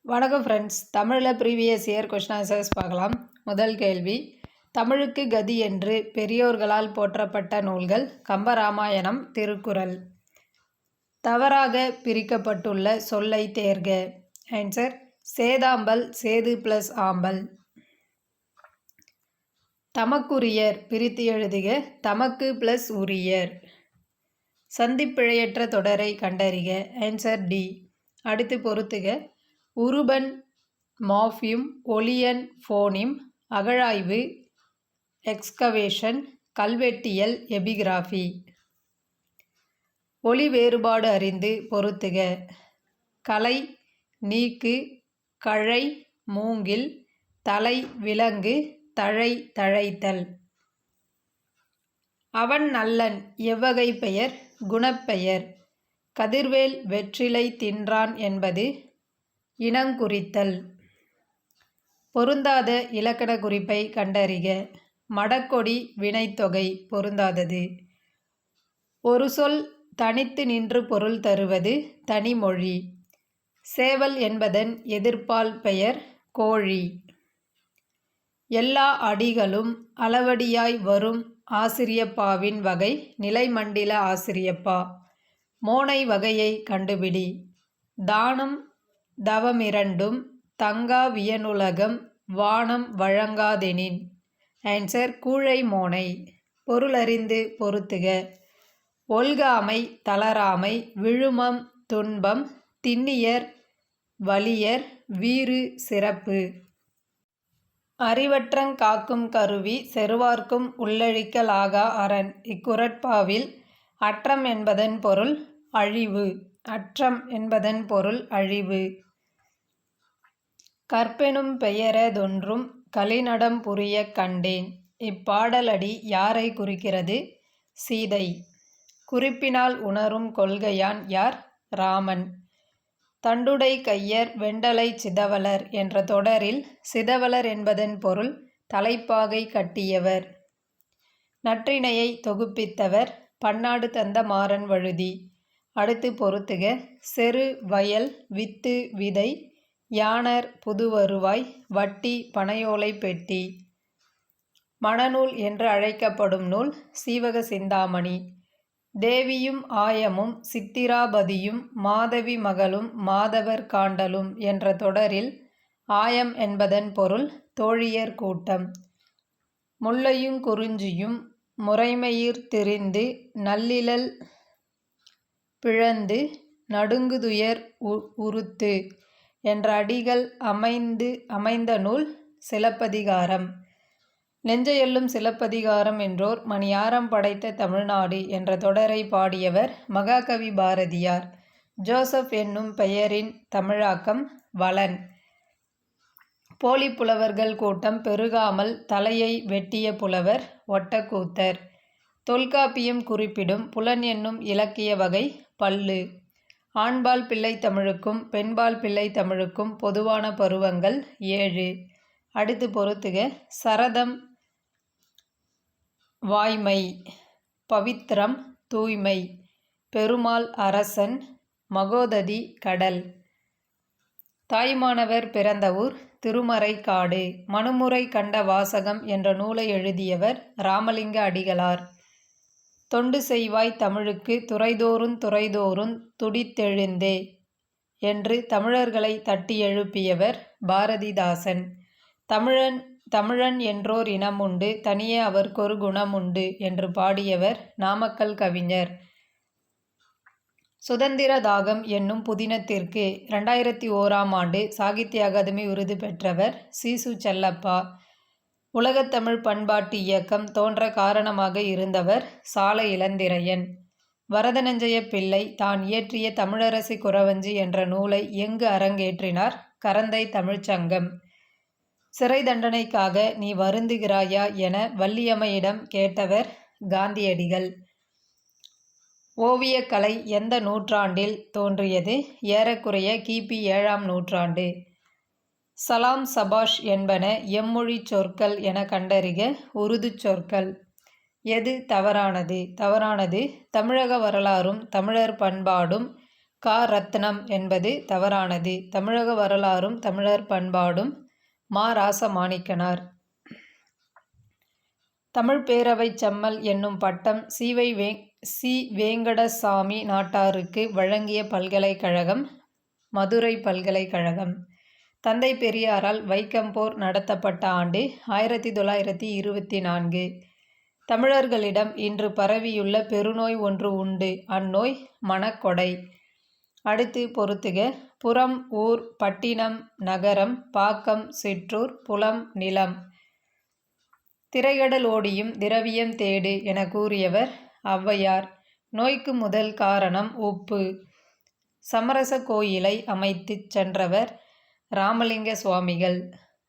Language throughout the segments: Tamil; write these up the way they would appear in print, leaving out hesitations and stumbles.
வணக்கம் ஃப்ரெண்ட்ஸ். தமிழில் ப்ரீவியஸ் இயர் கொஸ்டின் ஆன்சர்ஸ் பார்க்கலாம். முதல் கேள்வி, தமிழுக்கு கதி என்று பெரியோர்களால் போற்றப்பட்ட நூல்கள் கம்பராமாயணம், திருக்குறள். தவறாக பிரிக்கப்பட்டுள்ள சொல்லை தேர்க. ஆன்சர் சேதாம்பல், சேது ப்ளஸ் ஆம்பல். தமக்குரியர் பிரித்து எழுதுக. தமக்கு ப்ளஸ் உரியர். சந்திப்பிழையற்ற தொடரை கண்டறிக. Answer D. அடுத்து பொறுத்துக. உருபன், மார்ஃபிம், ஒலியன், ஃபோனிம், அகழாய்வு, எக்ஸ்கவேஷன், கல்வெட்டியல், எபிகிராஃபி. ஒலி வேறுபாடு அறிந்து பொறுத்துக. கலை, நீக்கு, கழை, மூங்கில், தலை, விலங்கு, தழை, தழைத்தல். அவன் நல்லன் எவ்வகை பெயர்? குணப்பெயர். கதிர்வேல் வெற்றிலை தின்றான் என்பது இனங்குறித்தல். பொருந்தாத இலக்கண குறிப்பை கண்டறிக. மடக்கொடி வினைத்தொகை பொருந்தாதது. ஒரு சொல் தனித்து நின்று பொருள் தருவது தனிமொழி. சேவல் என்பதன் எதிர்ப்பால் பெயர் கோழி. எல்லா அடிகளும் அளவடியாய் வரும் ஆசிரியப்பாவின் வகை நிலைமண்டில ஆசிரியப்பா. மோனை வகையை கண்டுபிடி. தானம் தவமிரண்டும் தங்கா வியனுலகம் வானம் வழங்காதெனின். ஆன்சர் கூழை மோனை. பொருளறிந்து பொறுத்துக. ஒல்காமை, தளராமை, விழுமம், துன்பம், திண்ணியர், வலியர், வீறு, சிறப்பு. அறிவற்றங் காக்கும் கருவி செருவார்க்கும் உள்ளழிக்கலாகா அரண். இக்குறட்பாவில் அற்றம் என்பதன் பொருள் அழிவு. அற்றம் என்பதன் பொருள் அழிவு. கற்பெனும் பெயரதொன்றும் கலிநடம் புரியக் கண்டேன். இப்பாடலடி யாரை குறிக்கிறது? சீதை. குறிப்பினால் உணரும் கொள்கையான் யார்? ராமன். தண்டுடை கையர் வெண்டலை சிதவலர் என்ற தொடரில் சிதவலர் என்பதன் பொருள் தலைப்பாகை கட்டியவர். நற்றிணையை தொகுப்பித்தவர் பன்னாடு தந்த மாறன் வழுதி. அடுத்து பொறுத்துக. செரு, வயல், வித்து, விதை, யாணர், புதுவருவாய், வட்டி, பனையோலை பெட்டி. மணநூல் என்று அழைக்கப்படும் நூல் சீவக சிந்தாமணி. தேவியும் ஆயமும் சித்திராபதியும் மாதவி மகளும் மாதவர் காண்டலும் என்ற தொடரில் ஆயம் என்பதன் பொருள் தோழியர் கூட்டம். முல்லையும் குறிஞ்சியும் முறைமையிற் திரிந்து நல்லிழல் பிழந்து நடுங்குதுயர் உறுத்து என்ற அடிகள் அமைந்த நூல் சிலப்பதிகாரம். நெஞ்சையெல்லும் சிலப்பதிகாரம் என்றோர் மணியாரம் படைத்த தமிழ்நாடு என்ற தொடரை பாடியவர் மகாகவி பாரதியார். ஜோசப் என்னும் பெயரின் தமிழாக்கம் வளன். போலி புலவர்கள் கூட்டம் பெருகாமல் தலையை வெட்டிய புலவர் ஒட்டக்கூத்தர். தொல்காப்பியம் குறிப்பிடும் புலன் என்னும் இலக்கிய வகை பல்லு. ஆண்பால் பிள்ளை தமிழுக்கும் பெண்பால் பிள்ளை தமிழுக்கும் பொதுவான பருவங்கள் 7. அடுத்து பொறுத்துக. சரதம் வாய்மை, பவித்ரம் தூய்மை, பெருமாள் அரசன், மகோததி கடல். தாய்மானவர் பிறந்த ஊர் திருமறைக்காடு. மனுமுறை கண்ட வாசகம் என்ற நூலை எழுதியவர் ராமலிங்க அடிகளார். தொண்டு செய்வாய் தமிழுக்கு துறைதோறும் துடித்தெழுந்தே என்று தமிழர்களை தட்டி எழுப்பியவர் பாரதிதாசன். தமிழன் என்றோர் இனமுண்டு, தனியே அவர்க்கொரு குணமுண்டு என்று பாடியவர் நாமக்கல் கவிஞர். சுதந்திர தாகம் என்னும் புதினத்திற்கு 2001 சாகித்ய அகாதமி விருது பெற்றவர் சீசு செல்லப்பா. உலகத்தமிழ் பண்பாட்டு இயக்கம் தோன்ற காரணமாக இருந்தவர் சால இளந்திரையன். வரதனஞ்சய பிள்ளை தான் இயற்றிய தமிழரசி குறவஞ்சி என்ற நூலை எங்கு அரங்கேற்றினார்? கரந்தை தமிழ்ச்சங்கம். சிறை தண்டனைக்காக நீ வருந்துகிறாயா என வள்ளியம்மையிடம் கேட்டவர் காந்தியடிகள். ஓவியக்கலை எந்த நூற்றாண்டில் தோன்றியது? ஏறக்குறைய கிபி 7ஆம் நூற்றாண்டு. சலாம், சபாஷ் என்பன எம்மொழி சொற்கள் என கண்டறிக. உருது சொற்கள். எது தவறானது? தமிழக வரலாறும் தமிழர் பண்பாடும் கா. ரத்னம் என்பது தவறானது. தமிழக வரலாறும் தமிழர் பண்பாடும் மா. ராசமாணிக்கனார். தமிழ்ப் பேரவைச் செம்மல் என்னும் பட்டம் சி. வேங்கடசாமி நாட்டாருக்கு வழங்கிய பல்கலைக்கழகம் மதுரை பல்கலைக்கழகம். தந்தை பெரியாரால் வைக்கம் போர் நடத்தப்பட்ட ஆண்டு 1924. தமிழர்களிடம் இன்று பரவியுள்ள பெருநோய் ஒன்று உண்டு. அந்நோய் மனக்கொடை. அடுத்து பொறுத்துக. புறம் ஊர், பட்டினம் நகரம், பாக்கம் சிற்றூர், புலம் நிலம். திரைகடல் ஓடியும் திரவியம் தேடு என கூறியவர் ஔவையார். நோய்க்கு முதல் காரணம் உப்பு. சமரச கோயிலை அமைத்துச் சென்றவர் ராமலிங்க சுவாமிகள்.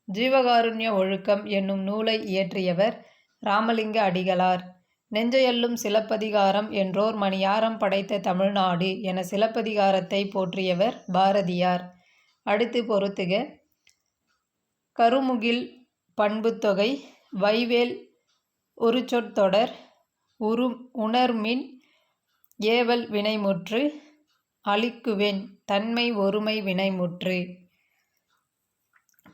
ஜீவகாருண்ய ஒழுக்கம் என்னும் நூலை இயற்றியவர் ராமலிங்க அடிகளார். நெஞ்சையள்ளும் சிலப்பதிகாரம் என்றோர் மணியாரம் படைத்த தமிழ்நாடு என சிலப்பதிகாரத்தை போற்றியவர் பாரதியார். அடுத்து பொறுத்துக. கருமுகில் பண்புத்தொகை வைவேல் ஒரு சொற்றொடர் உணர்மின் ஏவல் வினைமுற்று அளிக்குவென் தன்மை ஒருமை வினைமுற்று.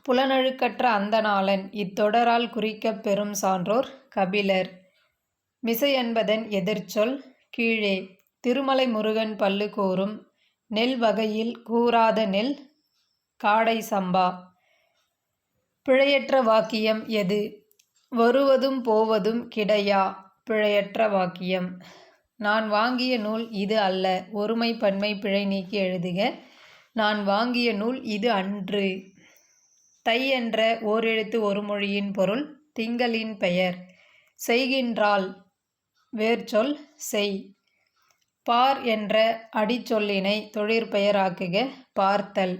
புலனழுக்கற்ற அந்தணாளன் இத்தொடரால் குறிக்கப் பெறும் சான்றோர் கபிலர். மிசை என்பதன் எதிர்ச்சொல் கீழே. திருமலை முருகன் பல்லு கூறும் நெல் வகையில் கூறாத நெல் காடை சம்பா. பிழையற்ற வாக்கியம் எது? வருவதும் போவதும் கிடையா. பிழையற்ற வாக்கியம். நான் வாங்கிய நூல் இது அல்ல. ஒருமை பன்மை பிழை நீக்கி எழுதுக. நான் வாங்கிய நூல் இது அன்று. தை என்ற ஓரெழுத்து ஒரு மொழியின் பொருள் திங்களின் பெயர். செய்கின்றாள் வேர்ச்சொல் செய். பார் என்ற அடிச்சொல்லினை தொழிற்பெயராக்குக. பார்த்தல்.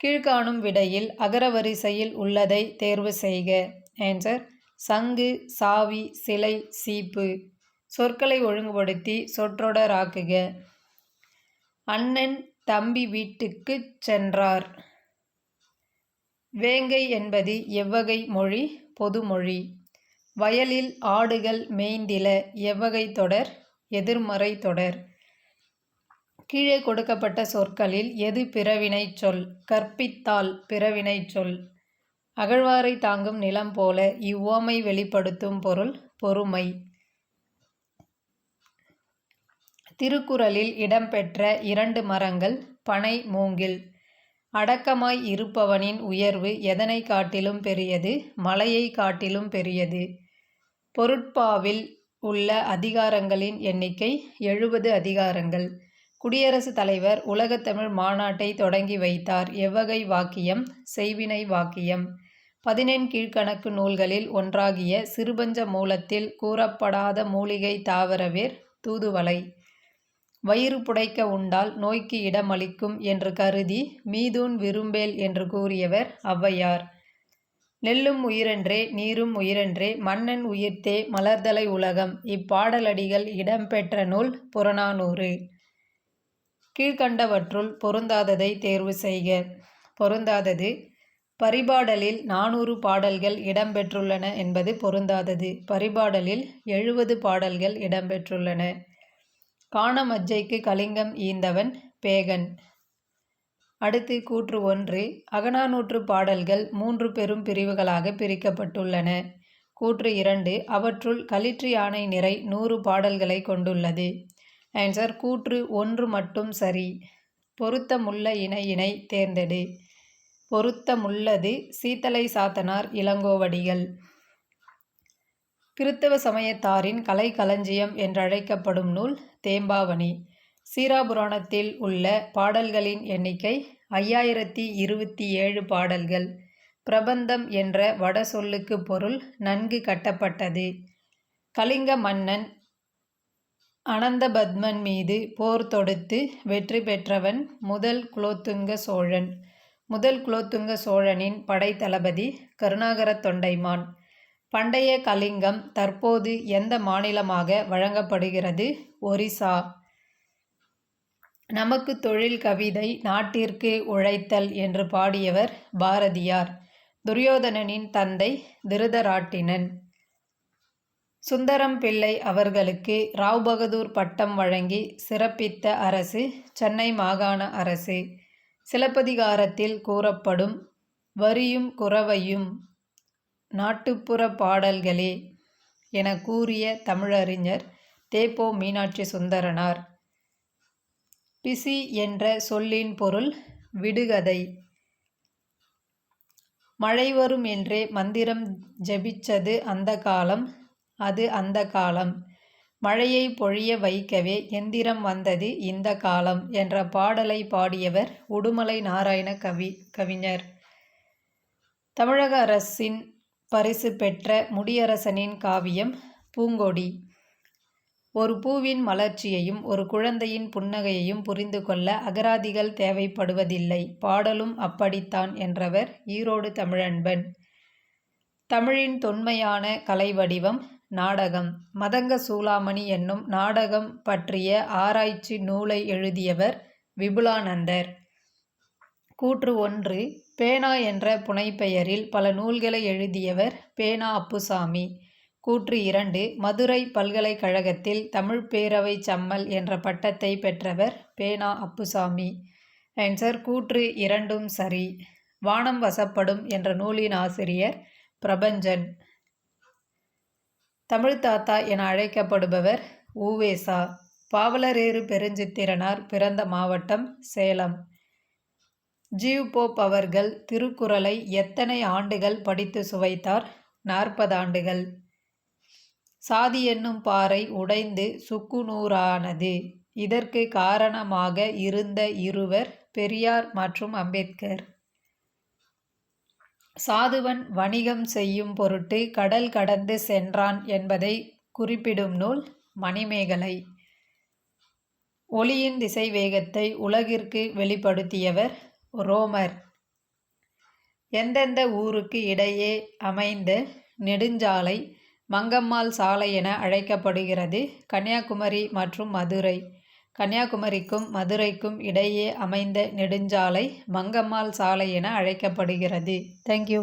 கீழ்காணும் விடையில் அகரவரிசையில் உள்ளதை தேர்வு செய்க. ஆன்சர் சங்கு, சாவி, சிலை, சீப்பு. சொற்களை ஒழுங்குபடுத்தி சொற்றொடராக்குக. அண்ணன் தம்பி வீட்டுக்குச் சென்றார். வேங்கை என்பது எவ்வகை மொழி? பொதுமொழி. வயலில் ஆடுகள் மேய்ந்தில எவ்வகை தொடர்? எதிர்மறை தொடர். கீழே கொடுக்கப்பட்ட சொற்களில் எது பிறவினைச் சொல்? கற்பித்தால் பிறவினைச் சொல். அகழ்வாரை தாங்கும் நிலம் போல இவ்வுவமை வெளிப்படுத்தும் பொருள் பொறுமை. திருக்குறளில் இடம்பெற்ற 2 மரங்கள் பனை, மூங்கில். அடக்கமாய் இருப்பவனின் உயர்வு எதனை காட்டிலும் பெரியது? மலையை காட்டிலும் பெரியது. பொருட்பாவில் உள்ள அதிகாரங்களின் எண்ணிக்கை 70 அதிகாரங்கள். குடியரசுத் தலைவர் உலகத்தமிழ் மாநாட்டை தொடங்கி வைத்தார். எவ்வகை வாக்கியம்? செய்வினை வாக்கியம். 14 கீழ்க்கணக்கு நூல்களில் ஒன்றாகிய சிறுபஞ்ச மூலத்தில் கூறப்படாத மூலிகை தாவரவேர் தூதுவளை. வயிறு புடைக்க உண்டால் நோய்க்கு இடமளிக்கும் என்று கருதி மீதூன் விரும்பேல் என்று கூறியவர் ஔவையார். நெல்லும் உயிரென்றே நீரும் உயிரென்றே மன்னன் உயிர்த்தே மலர்தலை உலகம். இப்பாடலடிகள் இடம்பெற்ற நூல் புறநானூறு. கீழ்க்கண்டவற்றுள் பொருந்தாததை தேர்வு செய்க. பொருந்தாதது. பரிபாடலில் 400 பாடல்கள் இடம்பெற்றுள்ளன என்பது பொருந்தாதது. பரிபாடலில் 70 பாடல்கள் இடம்பெற்றுள்ளன. கானமஜ்ஜைக்கு கலிங்கம் ஈந்தவன் பேகன். அடுத்து கூற்று 1. அகநானூற்று பாடல்கள் 3 பெரும் பிரிவுகளாக பிரிக்கப்பட்டுள்ளன. கூற்று 2. அவற்றுள் களிற்று யானை நிறை 100 பாடல்களை கொண்டுள்ளது. ஆன்சர் கூற்று 1 மட்டும் சரி. பொருத்தமுள்ள இணையினை தேர்ந்தெடு. பொருத்தமுள்ளது சீத்தலை சாத்தனார் இளங்கோவடிகள். கிறித்தவ சமயத்தாரின் கலைக்களஞ்சியம் என்றழைக்கப்படும் நூல் தேம்பாவணி. சீராபுராணத்தில் உள்ள பாடல்களின் எண்ணிக்கை 5027 பாடல்கள். பிரபந்தம் என்ற வட சொல்லுக்கு பொருள் நன்கு கட்டப்பட்டது. கலிங்க மன்னன் அனந்தபத்மன் மீது போர் தொடுத்து வெற்றி பெற்றவன் முதல் குலோத்துங்க சோழன். முதல் குலோத்துங்க சோழனின் படைத்தளபதி கருணாகர தொண்டைமான். பண்டைய கலிங்கம் தற்போது எந்த மாநிலமாக வழங்கப்படுகிறது? ஒரிசா. நமக்கு தொழில் கவிதை நாட்டிற்கு உழைத்தல் என்று பாடியவர் பாரதியார். துரியோதனனின் தந்தை திருதராட்டினன். சுந்தரம் பிள்ளை அவர்களுக்கு ராவ் பகதூர் பட்டம் வழங்கி சிறப்பித்த அரசு சென்னை மாகாண அரசு. சிலப்பதிகாரத்தில் கூறப்படும் வரியும் குரவையும் நாட்டுப்புற பாடல்களே என கூறிய தமிழறிஞர் தே.பொ. மீனாட்சி சுந்தரனார். பிசி என்ற சொல்லின் பொருள் விடுகதை. மழை வரும் என்றே மந்திரம் ஜெபிச்சது அந்த காலம், அது அந்த காலம். மழையை பொழிய வைக்கவே எந்திரம் வந்தது இந்த காலம் என்ற பாடலை பாடியவர் உடுமலை நாராயண கவிஞர். தமிழக அரசின் பரிசு பெற்ற முடியரசனின் காவியம் பூங்கொடி. ஒரு பூவின் மலர்ச்சியையும் ஒரு குழந்தையின் புன்னகையையும் புரிந்து கொள்ள அகராதிகள் தேவைப்படுவதில்லை, பாடலும் அப்படித்தான் என்றவர் ஈரோடு தமிழன்பன். தமிழின் தொன்மையான கலை வடிவம் நாடகம். மதங்க சூளாமணி என்னும் நாடகம் பற்றிய ஆராய்ச்சி நூலை எழுதியவர் விபுலானந்தர். கூற்று 1. பேனா என்ற புனைப்பெயரில் பல நூல்களை எழுதியவர் பேனா அப்புசாமி. கூற்று 2. மதுரை பல்கலைக்கழகத்தில் தமிழ் பேரவை சம்மல் என்ற பட்டத்தை பெற்றவர் பேனா அப்புசாமி. ஆன்சர் கூற்று 2ம் சரி. வானம் வசப்படும் என்ற நூலின் ஆசிரியர் பிரபஞ்சன். தமிழ் தாத்தா என அழைக்கப்படுபவர் உ.வே.சா. பாவலரேறு பெருஞ்சித்திரனார் பிறந்த மாவட்டம் சேலம். ஜீவ் போப் அவர்கள் திருக்குறளை எத்தனை ஆண்டுகள் படித்து சுவைத்தார்? 40 ஆண்டுகள். சாதி என்னும் பாறை உடைந்து சுக்குநூறானது. இதற்கு காரணமாக இருந்த இருவர் பெரியார் மற்றும் அம்பேத்கர். சாதுவன் வணிகம் செய்யும் பொருட்டு கடல் கடந்து சென்றான் என்பதை குறிப்பிடும் நூல் மணிமேகலை. ஒளியின் திசைவேகத்தை உலகிற்கு வெளிப்படுத்தியவர் ரோமர். எந்தெந்த ஊருக்கு இடையே அமைந்த நெடுஞ்சாலை மங்கம்மாள் சாலை என அழைக்கப்படுகிறது? கன்னியாகுமரி மற்றும் மதுரை. கன்னியாகுமரிக்கும் மதுரைக்கும் இடையே அமைந்த நெடுஞ்சாலை மங்கம்மாள் சாலை என அழைக்கப்படுகிறது. தேங்க்யூ.